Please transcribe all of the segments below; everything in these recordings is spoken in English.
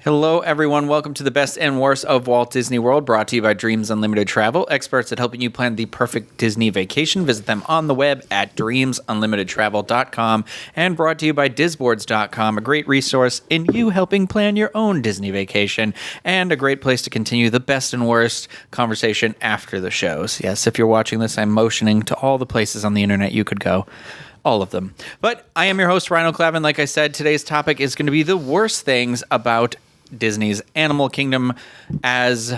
Hello, everyone. Welcome to the best and worst of Walt Disney World, brought to you by Dreams Unlimited Travel, experts at helping you plan the perfect Disney vacation. Visit them on the web at dreamsunlimitedtravel.com and brought to you by disboards.com, a great resource in you helping plan your own Disney vacation and a great place to continue the best and worst conversation after the shows. Yes, if you're watching this, I'm motioning to all the places on the internet you could go. All of them. But I am your host, Rhino Clavin. Like I said, today's topic is going to be the worst things about Disney's Animal Kingdom as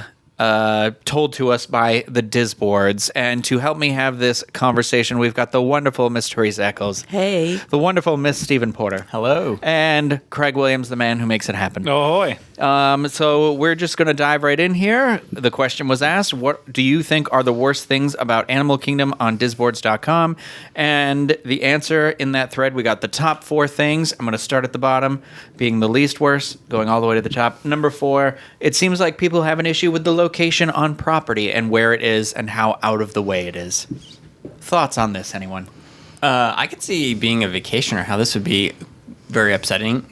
told to us by the Disboards. And to help me have this conversation, we've got the wonderful Miss Teresa Eccles. Hey. The wonderful Miss Stephen Porter. Hello. And Craig Williams, the man who makes it happen. Ahoy. So we're just going to dive right in here. The question was asked, what do you think are the worst things about Animal Kingdom on disboards.com? And the answer in that thread, we got the top 4 things. I'm going to start at the bottom, being the least worst, going all the way to the top. Number 4, it seems like people have an issue with the location on property and where it is and how out of the way it is. Thoughts on this, anyone? I could see being a vacationer how this would be very upsetting.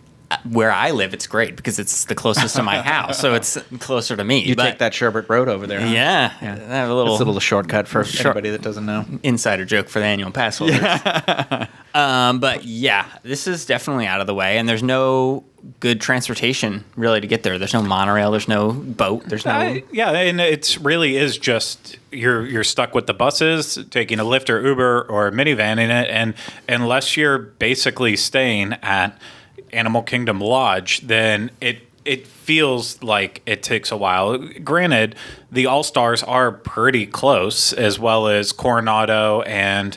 Where I live, it's great because it's the closest to my house, so it's closer to me. You take that Sherbert Road over there, huh? Yeah. Yeah. I have a little shortcut for anybody that doesn't know. Insider joke for the annual pass holders. Yeah. But yeah, this is definitely out of the way, and there's no good transportation really to get there. There's no monorail, there's no boat, there's no... Yeah, and it really is just you're stuck with the buses, taking a Lyft or Uber or a minivan in it, and unless you're basically staying at Animal Kingdom Lodge, then it feels like it takes a while. Granted, the All-Stars are pretty close, as well as Coronado and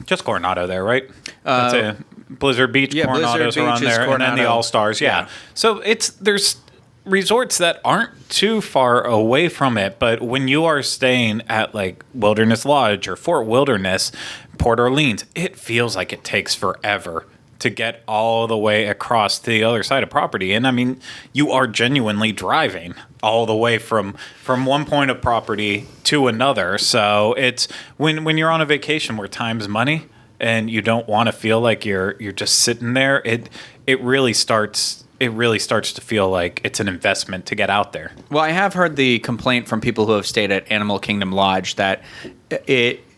just Coronado there, right? That's it. Blizzard Beach, yeah, Coronado's Blizzard around Beach is there, Coronado. and then the All-Stars, yeah. So there's resorts that aren't too far away from it, but when you are staying at like Wilderness Lodge or Fort Wilderness, Port Orleans, it feels like it takes forever to get all the way across to the other side of property. And I mean, you are genuinely driving all the way from one point of property to another. So it's when you're on a vacation where time's money and you don't want to feel like you're just sitting there, it really starts to feel like it's an investment to get out there. Well, I have heard the complaint from people who have stayed at Animal Kingdom Lodge that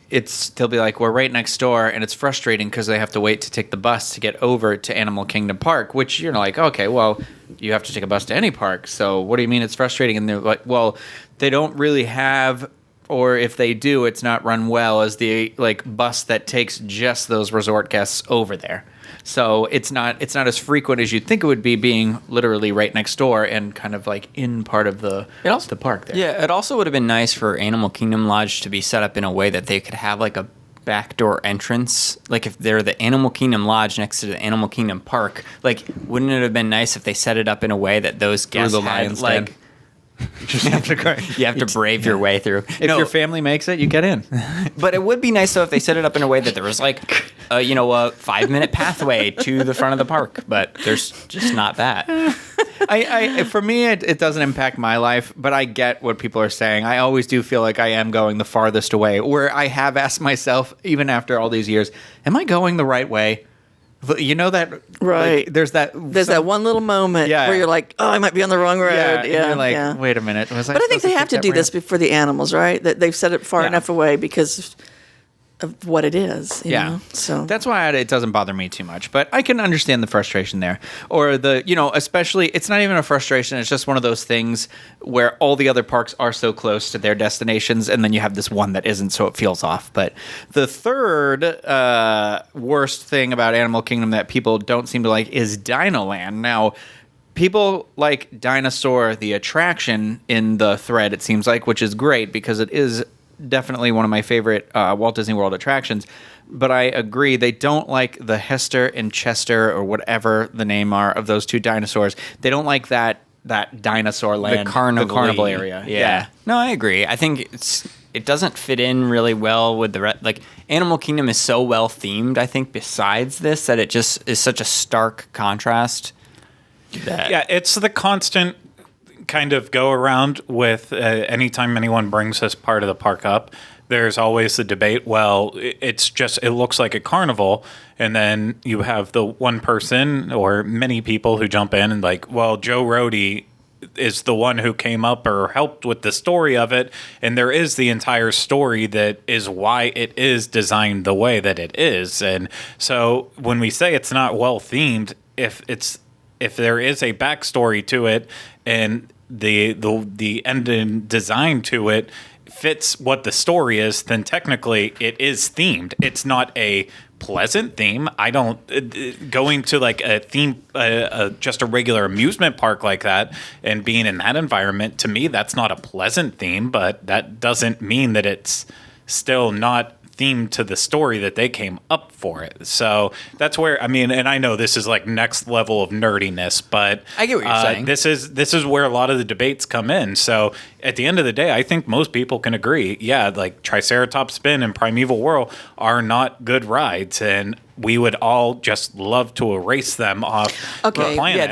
they'll be like, we're right next door, and it's frustrating because they have to wait to take the bus to get over to Animal Kingdom Park, which you're like, okay, well, you have to take a bus to any park, so what do you mean it's frustrating? And they're like, well, they don't really have, or if they do, it's not run well as the bus that takes just those resort guests over there. So it's not as frequent as you'd think it would be, being literally right next door and kind of like in part of the park there. Yeah, it also would have been nice for Animal Kingdom Lodge to be set up in a way that they could have like a backdoor entrance. Like if they're the Animal Kingdom Lodge next to the Animal Kingdom Park, like wouldn't it have been nice if they set it up in a way that those guests had like... You have to brave your way through. If your family makes it, you get in. But it would be nice though if they set it up in a way that there was like, a 5-minute pathway to the front of the park. But there's just not that. For me, it doesn't impact my life, but I get what people are saying. I always do feel like I am going the farthest away, where I have asked myself, even after all these years, am I going the right way? You know that, right? Like, there's that one little moment where you're like, oh, I might be on the wrong road. Yeah, and you're like, wait a minute. But I think they have to do this for the animals, right? That they've set it far enough away because of what it is. You know? So that's why it doesn't bother me too much. But I can understand the frustration there, or especially it's not even a frustration. It's just one of those things where all the other parks are so close to their destinations, and then you have this one that isn't, so it feels off. But the third worst thing about Animal Kingdom that people don't seem to like is Dinoland. Now, people like Dinosaur, the attraction in the thread, it seems like, which is great because it is definitely one of my favorite Walt Disney World attractions. But I agree, they don't like the Hester and Chester, or whatever the name are, of those two dinosaurs. They don't like that dinosaur land, the carnival area. Yeah. No, I agree. I think it doesn't fit in really well with the Animal Kingdom is so well themed, I think, besides this, that it just is such a stark contrast. It's the constant kind of go around with anytime anyone brings this part of the park up. there's always the debate, well, it looks like a carnival. And then you have the one person or many people who jump in and like, well, Joe Rohde is the one who came up or helped with the story of it. And there is the entire story that is why it is designed the way that it is. And so when we say it's not well themed, if there is a backstory to it and the end and design to it fits what the story is, then technically it is themed. It's not a pleasant theme. I don't going to like a theme, just a regular amusement park like that and being in that environment, to me, that's not a pleasant theme, but that doesn't mean that it's still not themed to the story that they came up for it. So that's where, I mean, and I know this is like next level of nerdiness, but I get what you're saying. This is where a lot of the debates come in. So at the end of the day, I think most people can agree, yeah, like Triceratops Spin and Primeval Whirl are not good rides, and we would all just love to erase them off the planet. Yeah,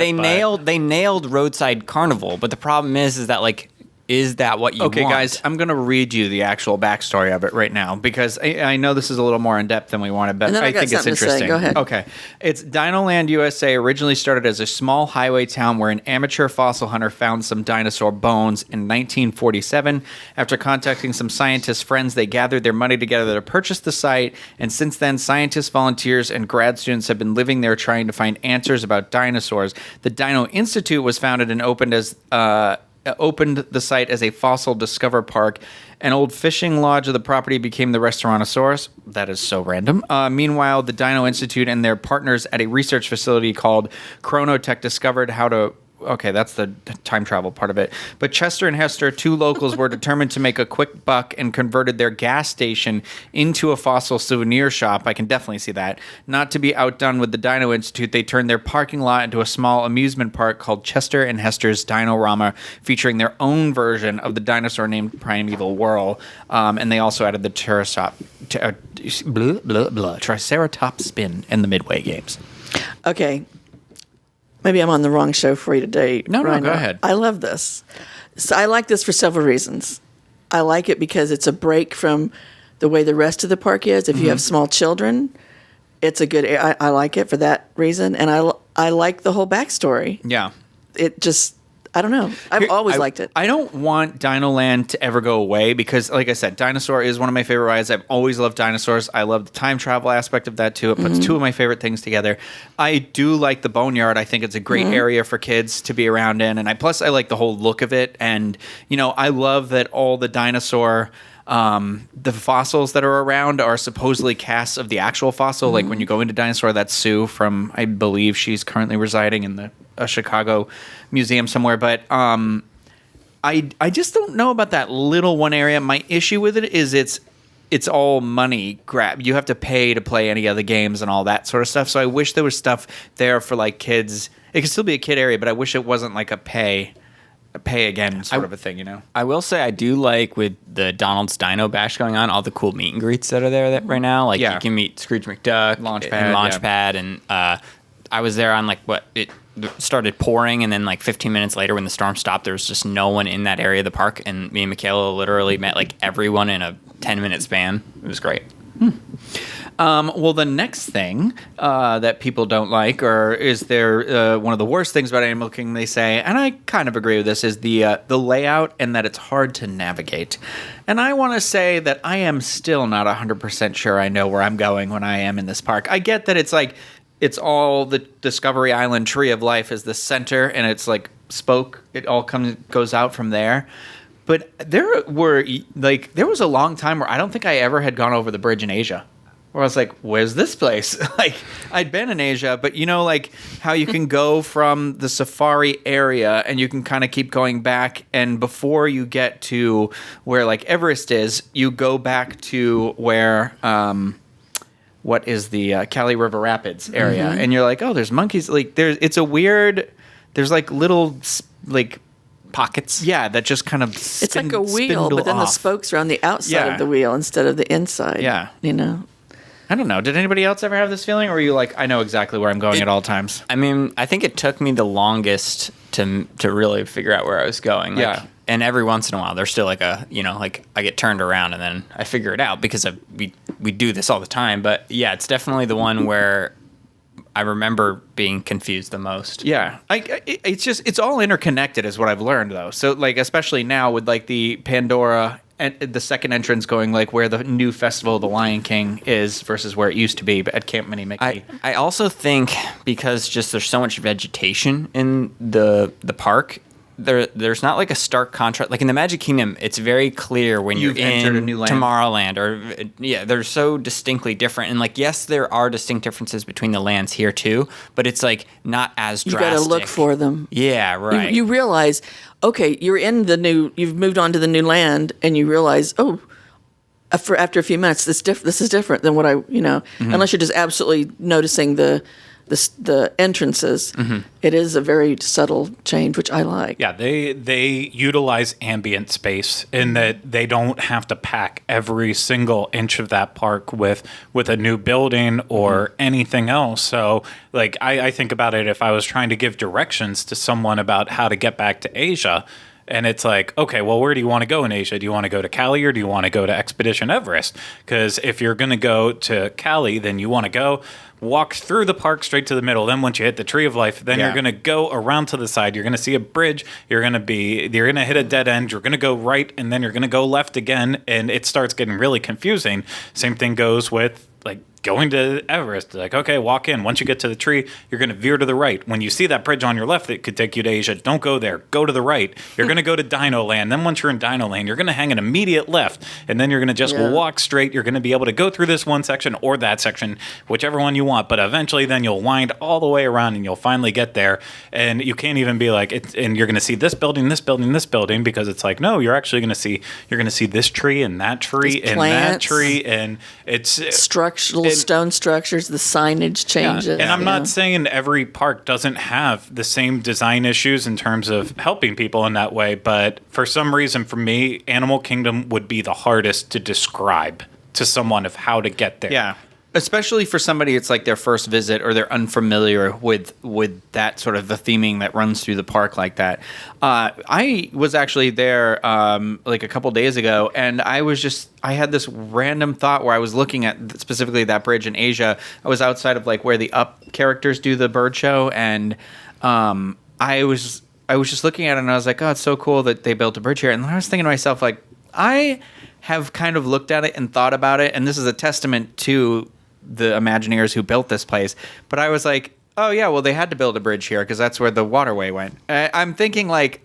they nailed Roadside Carnival, but the problem is that like, is that what you want? Okay, guys, I'm going to read you the actual backstory of it right now because I know this is a little more in depth than we wanted, but I think it's interesting. Go ahead. Okay. It's Dinoland U.S.A. originally started as a small highway town where an amateur fossil hunter found some dinosaur bones in 1947. After contacting some scientist friends, they gathered their money together to purchase the site, and since then, scientists, volunteers, and grad students have been living there trying to find answers about dinosaurs. The Dino Institute was founded and opened the site as a fossil discover park. An old fishing lodge of the property became the Restaurantosaurus. That is so random. Meanwhile, the Dino Institute and their partners at a research facility called Chronotech discovered how to... Okay, that's the time travel part of it. But Chester and Hester, two locals, were determined to make a quick buck and converted their gas station into a fossil souvenir shop. I can definitely see that. Not to be outdone with the Dino Institute, they turned their parking lot into a small amusement park called Chester and Hester's Dinorama, featuring their own version of the dinosaur named Primeval Whirl. And they also added the Triceratops Spin in the Midway games. Okay. Maybe I'm on the wrong show for you today. No, go ahead. I love this. So I like this for several reasons. I like it because it's a break from the way the rest of the park is. If you have small children, it's a good... I like it for that reason. And I like the whole backstory. Yeah. It just... I don't know. I've always liked it. I don't want Dinoland to ever go away because, like I said, dinosaur is one of my favorite rides. I've always loved dinosaurs. I love the time travel aspect of that, too. It puts two of my favorite things together. I do like the Boneyard. I think it's a great area for kids to be around in. And plus, I like the whole look of it. And, I love that all the dinosaur... the fossils that are around are supposedly casts of the actual fossil. Like when you go into Dinosaur, that's Sue from, I believe she's currently residing in a Chicago museum somewhere. But I just don't know about that little one area. My issue with it is it's all money grab. You have to pay to play any of the games and all that sort of stuff. So I wish there was stuff there for like kids. It could still be a kid area, but I wish it wasn't like a pay again sort of a thing, I will say I do like with the Donald's Dino Bash going on, all the cool meet and greets that are there right now. Like you can meet Scrooge McDuck, Launchpad, and I was there on it started pouring, and then like 15 minutes later when the storm stopped, there was just no one in that area of the park, and me and Michaela literally met like everyone in a 10-minute span. It was great. Well, the next thing that people don't like, or is there one of the worst things about Animal Kingdom, they say, and I kind of agree with this, is the layout and that it's hard to navigate. And I want to say that I am still not 100% sure I know where I'm going when I am in this park. I get that it's like, it's all the Discovery Island Tree of Life is the center, and it's like spoke. It all goes out from there. But there was a long time where I don't think I ever had gone over the bridge in Asia. Where I was like, where's this place? Like, I'd been in Asia, but like how you can go from the safari area and you can kind of keep going back. And before you get to where like Everest is, you go back to where, what is the Cali River Rapids area. And you're like, oh, there's monkeys. Like it's a weird, there's like little like pockets. Yeah, that just kind of it's like a wheel, but then the spokes are on the outside of the wheel instead of the inside. Yeah. I don't know. Did anybody else ever have this feeling, or were you like, I know exactly where I'm going at all times? I mean, I think it took me the longest to really figure out where I was going. Like, and every once in a while there's still like a, like I get turned around and then I figure it out because we do this all the time. But yeah, it's definitely the one where I remember being confused the most. Yeah, it's all interconnected is what I've learned though. So like especially now with like the Pandora and the second entrance going like where the new festival of the Lion King is versus where it used to be at Camp Mini Mickey. I also think because just there's so much vegetation in the park. There's not like a stark contrast. Like in the Magic Kingdom, it's very clear when you're in a new land. Tomorrowland, or they're so distinctly different. And like, yes, there are distinct differences between the lands here too, but it's like not as drastic. You got to look for them. Yeah, right. You realize, okay, you've moved on to the new land, and you realize, after a few minutes, this is different than what unless you're just absolutely noticing the entrances. It is a very subtle change, which I like. Yeah, they utilize ambient space in that they don't have to pack every single inch of that park with a new building or anything else. So, like, I think about it if I was trying to give directions to someone about how to get back to Asia. And it's like, okay, well, where do you want to go in Asia? Do you want to go to Cali or do you want to go to Expedition Everest? Because if you're going to go to Cali, then you want to go walk through the park straight to the middle. Then once you hit the Tree of Life, then you're going to go around to the side. You're going to see a bridge. You're going to hit a dead end. You're going to go right, and then you're going to go left again. And it starts getting really confusing. Same thing goes with like going to Everest. Like, okay, walk in. Once you get to the tree, you're going to veer to the right. When you see that bridge on your left, it could take you to Asia. Don't go there. Go to the right. You're going to go to Dinoland. Then once you're in Dinoland, you're going to hang an immediate left. And then you're going to just walk straight. You're going to be able to go through this one section or that section, whichever one you want. But eventually then you'll wind all the way around and you'll finally get there. And you can't even be like, and you're going to see this building, this building, this building, because it's like, no, you're actually going to see this tree and that tree and that tree. And it's structural stone structures, the signage changes. Yeah. And I'm not saying every park doesn't have the same design issues in terms of helping people in that way, but for some reason, for me, Animal Kingdom would be the hardest to describe to someone of how to get there. Yeah. Especially for somebody, it's like their first visit or they're unfamiliar with that sort of the theming that runs through the park like that. I was actually there like a couple days ago, and I had this random thought where I was looking at specifically that bridge in Asia. I was outside of like where the Up characters do the bird show, and I was just looking at it, and I was like, oh, it's so cool that they built a bridge here. And I was thinking to myself, like, I have kind of looked at it and thought about it, and this is a testament to the Imagineers who built this place. But I was like, oh yeah, well, they had to build a bridge here because that's where the waterway went. I'm thinking like,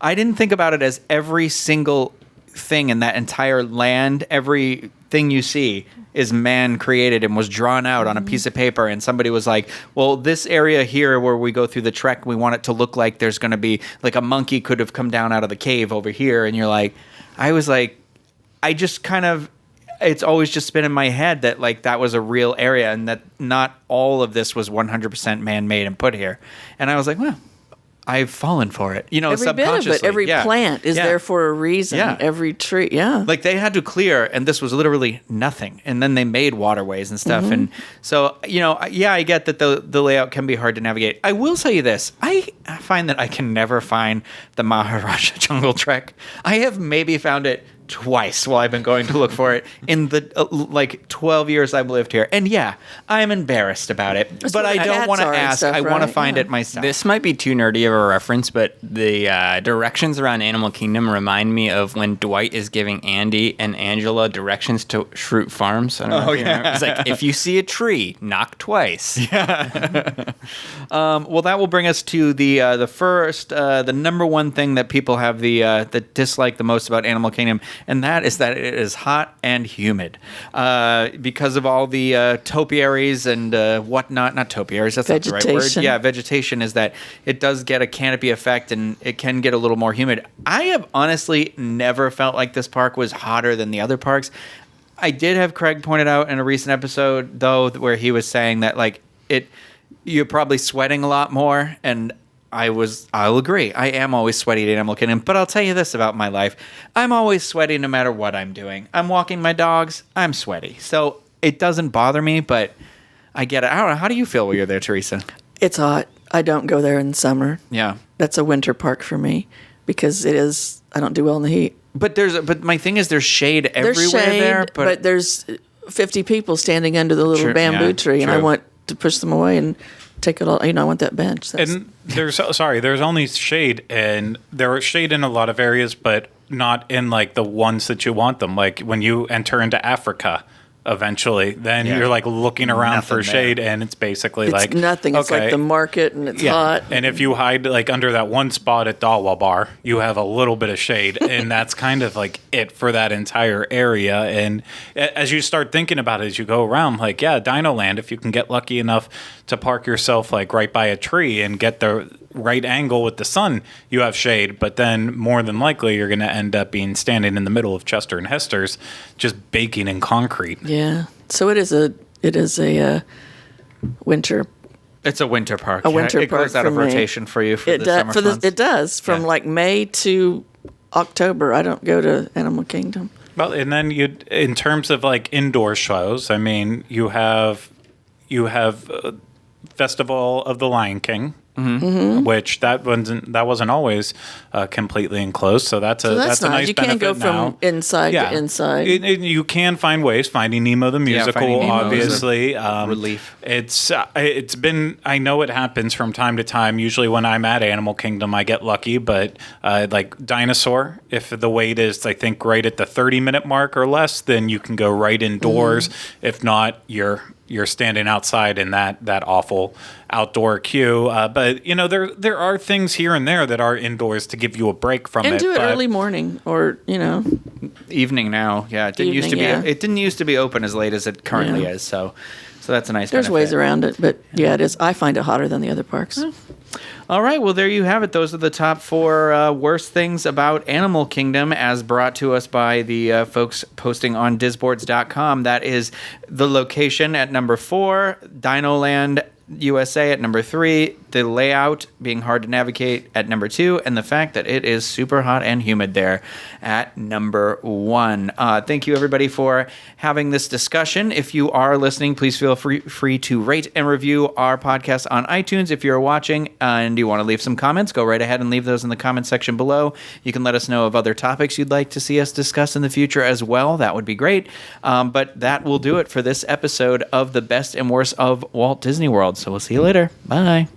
I didn't think about it as every single thing in that entire land, everything you see is man created and was drawn out on a piece of paper, and somebody was like, well, this area here where we go through the trek, we want it to look like there's going to be like a monkey could have come down out of the cave over here. And you're like, I was like, I just kind of, it's always just been in my head that like that was a real area and that not all of this was 100% man-made and put here. And I was like, well, I've fallen for it. You know, every bit of it, every plant is there for a reason. Yeah. Every tree, like they had to clear, and this was literally nothing. And then they made waterways and stuff. And so, you know, I get that the layout can be hard to navigate. I will tell you this: I find that I can never find the Maharaja Jungle Trek. I have maybe found it twice while I've been going to look for it in the like 12 years I've lived here. And yeah, I'm embarrassed about it, but I don't want to ask. I want to find it myself. This might be too nerdy of a reference, but the directions around Animal Kingdom remind me of when Dwight is giving Andy and Angela directions to Schrute Farms. I don't know if you remember. It's like, if you see a tree, knock twice. Yeah. Well, that will bring us to the first, the number one thing that people have that dislike the most about Animal Kingdom, and that is that it is hot and humid because of all the topiaries and whatnot. Not topiaries, that's not the right word. Yeah, vegetation is that it does get a canopy effect and it can get a little more humid. I have honestly never felt like this park was hotter than the other parks. I did have Craig pointed out in a recent episode, though, where he was saying that like you're probably sweating a lot more, and I'll agree. I am always sweaty at Animal Kingdom, but I'll tell you this about my life. I'm always sweaty no matter what I'm doing. I'm walking my dogs, I'm sweaty. So it doesn't bother me, but I get it. I don't know. How do you feel when you're there, Teresa? It's hot. I don't go there in summer. Yeah. That's a winter park for me because I don't do well in the heat. But my thing is, there's shade everywhere There's shade, there. but there's 50 people standing under the little True, bamboo yeah, tree, and I true. want to push them away and take it all. I want that bench. And there's only shade, and there is shade in a lot of areas, but not in like the ones that you want them. Like when you enter into Africa, eventually, then Yeah. you're like looking around Nothing for shade, and it's basically it's like nothing. It's like okay. the market, and it's hot. And if you hide like under that one spot at Dawa Bar, you have a little bit of shade, and that's kind of like it for that entire area. And as you start thinking about it, as you go around, like Dinoland, if you can get lucky enough to park yourself like right by a tree and get the right angle with the sun, you have shade. But then more than likely, you're going to end up being standing in the middle of Chester and Hester's, just baking in concrete. Yeah. So it is a winter. It's a winter park. A winter it park goes out for of me. rotation for you for It the does. summer months. It does from Yeah. like May to October. I don't go to Animal Kingdom. Well, and then in terms of like indoor shows, I mean, you have Festival of the Lion King, which that wasn't always completely enclosed. So that's a That's a nice. nice You can't benefit go now. from inside to inside. You can find ways. Finding Nemo the musical, Finding Nemo is a obviously, relief. It's been. I know it happens from time to time. Usually when I'm at Animal Kingdom, I get lucky. But like Dinosaur, if the wait is I think right at the 30-minute mark or less, then you can go right indoors. If not, you're standing outside in that awful outdoor queue. But there are things here and there that are indoors to give you a break from And it. do it but early morning or, Evening now. Yeah, it didn't used to be. Evening, yeah. It didn't used to be open as late as it currently Yeah. is. So that's a nice. there's benefit. ways around it. But yeah, it is. I find it hotter than the other parks. All right, well, there you have it. Those are the top 4 worst things about Animal Kingdom, as brought to us by the folks posting on disboards.com. That is the location at number 4, Dinoland U.S.A. at number 3, the layout being hard to navigate at number 2, and the fact that it is super hot and humid there at number 1. Thank you, everybody, for having this discussion. If you are listening, please feel free to rate and review our podcast on iTunes. If you're watching and you want to leave some comments, go right ahead and leave those in the comment section below. You can let us know of other topics you'd like to see us discuss in the future as well. That would be great. But that will do it for this episode of the Best and Worst of Walt Disney World. So we'll see you later. Bye.